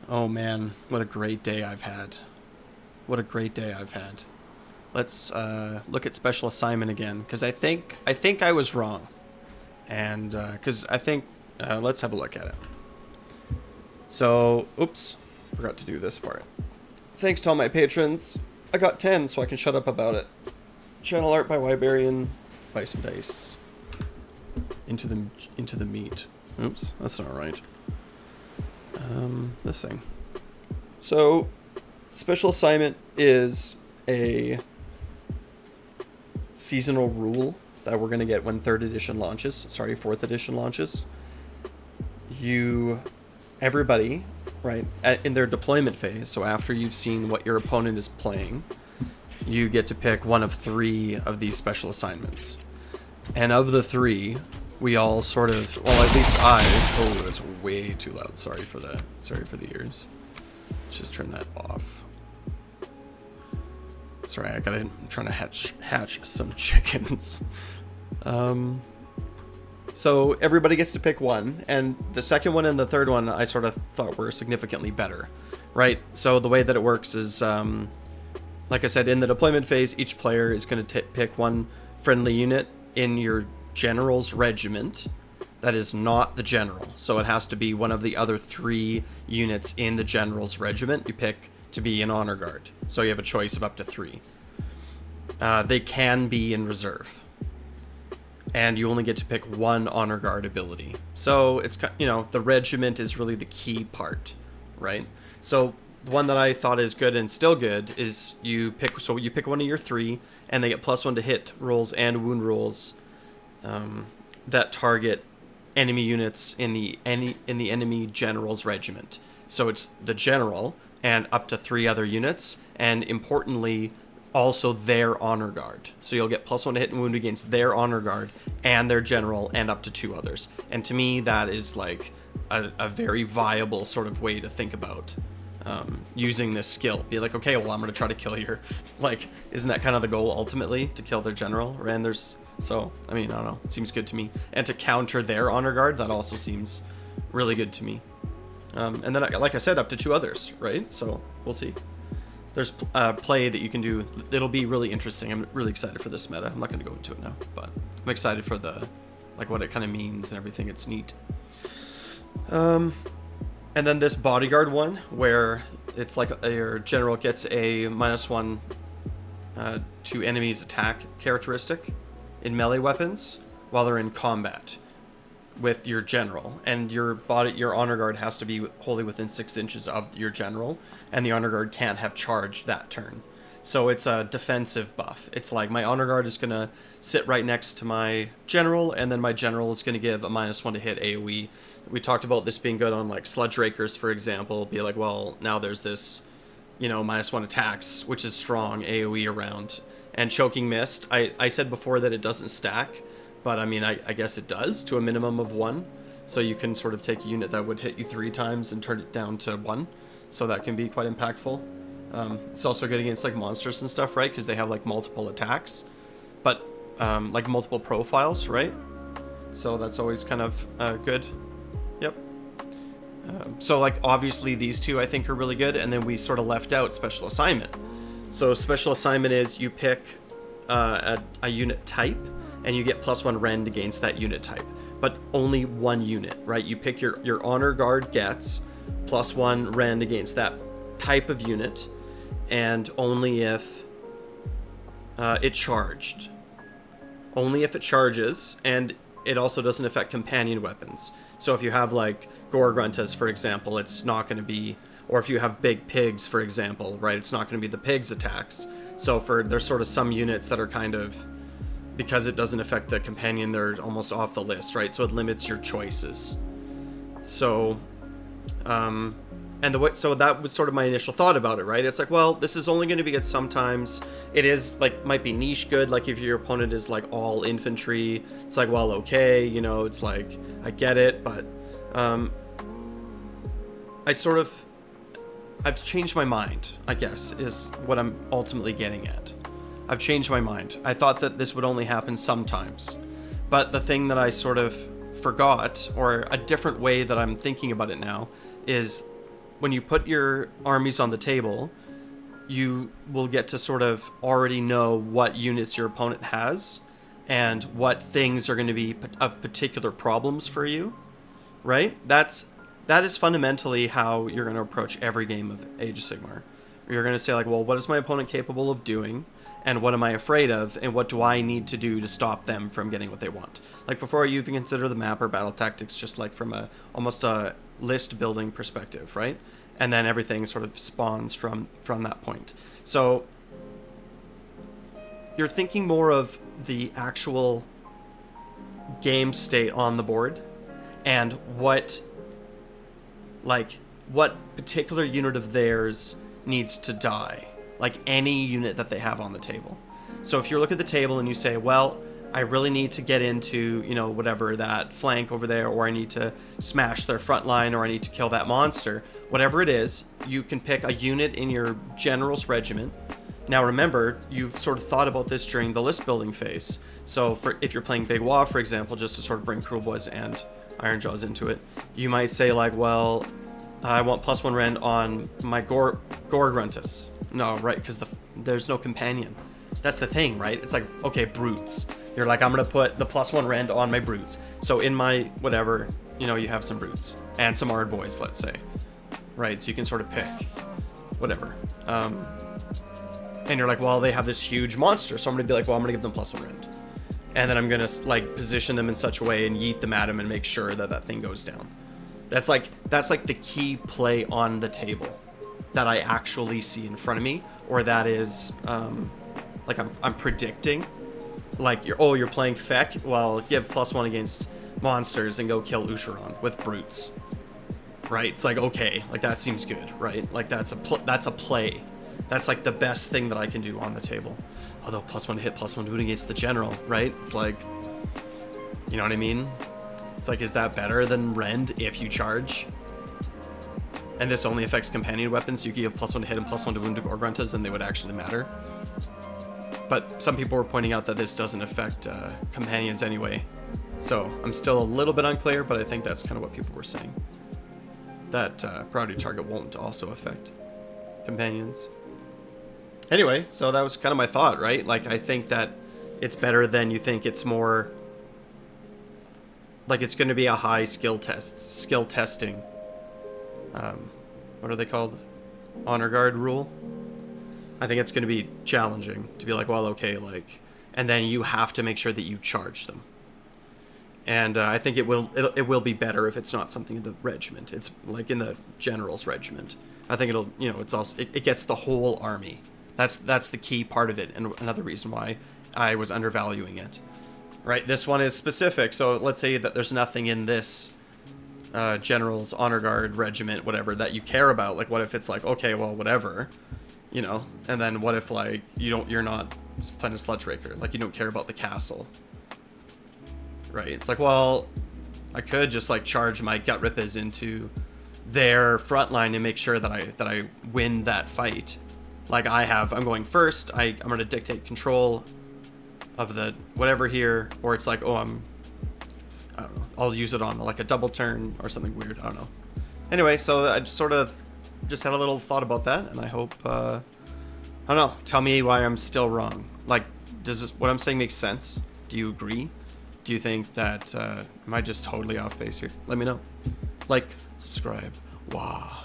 Oh man, what a great day I've had. What a great day I've had. Let's look at special assignment again, because I think I was wrong, and because I think let's have a look at it. So, oops, forgot to do this part. Thanks to all my patrons, I got 10, so I can shut up about it. Channel art by Wiberian, buy some dice. Into the meat. Oops, that's not right. This thing. So, special assignment is a seasonal rule that we're going to get when 4th edition launches. Everybody, right, in their deployment phase, so after you've seen what your opponent is playing, you get to pick one of 3 of these special assignments. And of the 3, we all sort of, well, at least oh, that's way too loud. Sorry for the ears. Let's just turn that off. Sorry, I'm trying to hatch some chickens. So everybody gets to pick one, and the second one and the third one I sort of thought were significantly better, right? So the way that it works is, like I said, in the deployment phase, each player is going to pick one friendly unit in your general's regiment that is not the general. So it has to be one of the other 3 units in the general's regiment you pick to be an honor guard. So you have a choice of up to 3. They can be in reserve. And you only get to pick one honor guard ability. So it's, the regiment is really the key part, right? So the one that I thought is good and still good is you pick one of your 3, and they get +1 to hit rolls and wound rolls that target enemy units in the enemy general's regiment. So it's the general and up to 3 other units, and importantly, also their honor guard. So you'll get +1 to hit and wound against their honor guard and their general and up to 2 others. And to me, that is like a very viable sort of way to think about using this skill. Be like, okay, well, I'm going to try to kill your, like, isn't that kind of the goal ultimately, to kill their general? And so, I mean, I don't know, it seems good to me. And to counter their honor guard, that also seems really good to me. And then, like I said, up to 2 others, right? So we'll see. There's play that you can do. It'll be really interesting. I'm really excited for this meta. I'm not going to go into it now, but I'm excited for what it kind of means and everything. It's neat. And then this bodyguard one, where it's like your general gets a -1 to enemies attack characteristic in melee weapons while they're in combat with your general, and your honor guard has to be wholly within 6 inches of your general, and the honor guard can't have charged that turn. So it's a defensive buff. It's like my honor guard is gonna sit right next to my general, and then my general is gonna give a -1 to hit AoE. We talked about this being good on like sludge rakers, for example. Be like, well, now there's this, -1 attacks, which is strong AoE around. And choking mist, I said before that it doesn't stack, but I mean, I guess it does to a minimum of 1. So you can sort of take a unit that would hit you 3 times and turn it down to 1. So that can be quite impactful. It's also good against like monsters and stuff, right? Because they have like multiple attacks, but like multiple profiles, right? So that's always kind of good. Yep. So like obviously these 2 I think are really good, and then we sort of left out special assignment. So special assignment is you pick a unit type, and you get +1 rend against that unit type, but only 1 unit, right? You pick your honor guard gets +1 rend against that type of unit, and only if it charged. Only if it charges, and it also doesn't affect companion weapons. So if you have like Gorgruntas, for example, it's not going to be, or if you have big pigs, for example, right, it's not going to be the pigs attacks. So there's sort of some units that are kind of, because it doesn't affect the companion, they're almost off the list, right? So it limits your choices. So, so that was sort of my initial thought about it, right? It's like, well, this is only going to be good sometimes. It is like, might be niche good. Like if your opponent is like all infantry, it's like, well, okay, it's like, I get it, but, I've changed my mind, I guess, is what I'm ultimately getting at. I've changed my mind. I thought that this would only happen sometimes. But the thing that I sort of forgot, or a different way that I'm thinking about it now, is when you put your armies on the table, you will get to sort of already know what units your opponent has and what things are going to be of particular problems for you, right? That is fundamentally how you're going to approach every game of Age of Sigmar. You're going to say like, well, what is my opponent capable of doing? And what am I afraid of? And what do I need to do to stop them from getting what they want? Like before you even consider the map or battle tactics, just like from almost a list building perspective, right? And then everything sort of spawns from that point. So you're thinking more of the actual game state on the board and what particular unit of theirs needs to die, like any unit that they have on the table. So if you look at the table and you say, well, I really need to get into, whatever, that flank over there, or I need to smash their front line, or I need to kill that monster, whatever it is, you can pick a unit in your general's regiment. Now remember, you've sort of thought about this during the list building phase. So if you're playing Big Wa, for example, just to sort of bring Cruel Boys and Ironjaws into it, you might say like, well, I want +1 rend on my Gore Gruntus. No, right, because there's no companion. That's the thing, right? It's like, okay, brutes. You're like, I'm going to put the +1 rend on my brutes. So in my whatever, you have some brutes and some Ard Boys, let's say. Right, so you can sort of pick whatever. And you're like, well, they have this huge monster, so I'm going to be like, well, I'm going to give them +1 rend. And then I'm going to like position them in such a way and yeet them at him and make sure that thing goes down. That's like the key play on the table that I actually see in front of me, or that is like I'm predicting. Like you're playing Feck, well, give +1 against monsters and go kill Usharon with brutes. Right? It's like, okay, like that seems good, right? Like that's a play. That's like the best thing that I can do on the table. Although +1 to hit, +1 to it against the general, right? It's like, you know what I mean? It's like, is that better than rend if you charge? And this only affects companion weapons. You can give +1 to hit and +1 to wound to Gorgruntas, and they would actually matter. But some people were pointing out that this doesn't affect companions anyway. So I'm still a little bit unclear, but I think that's kind of what people were saying. That priority target won't also affect companions. Anyway, so that was kind of my thought, right? Like, I think that it's better than you think. It's more like it's going to be a high skill testing. What are they called? Honor guard rule. I think it's going to be challenging to be like, well, okay, like, and then you have to make sure that you charge them. And I think it will be better if it's not something in the regiment. It's like in the general's regiment. I think it'll, it's also, it gets the whole army. That's the key part of it, and another reason why I was undervaluing it. Right, this one is specific, so let's say that there's nothing in this general's honor guard regiment, whatever, that you care about. Like, what if it's like, okay, well, whatever, and then what if, like, you're not playing a Sludge Raker, like, you don't care about the castle. Right, it's like, well, I could just, like, charge my Gut Rippas into their front line and make sure that I win that fight. Like, I'm going first, I'm going to dictate control of the whatever here, or it's like, oh, I don't know, I'll use it on like a double turn or something weird, I don't know. Anyway, so I just sort of had a little thought about that, and I hope, I don't know, tell me why I'm still wrong. Like, does what I'm saying make sense? Do you agree? Do you think that, am I just totally off base here? Let me know. Like, subscribe. Wow.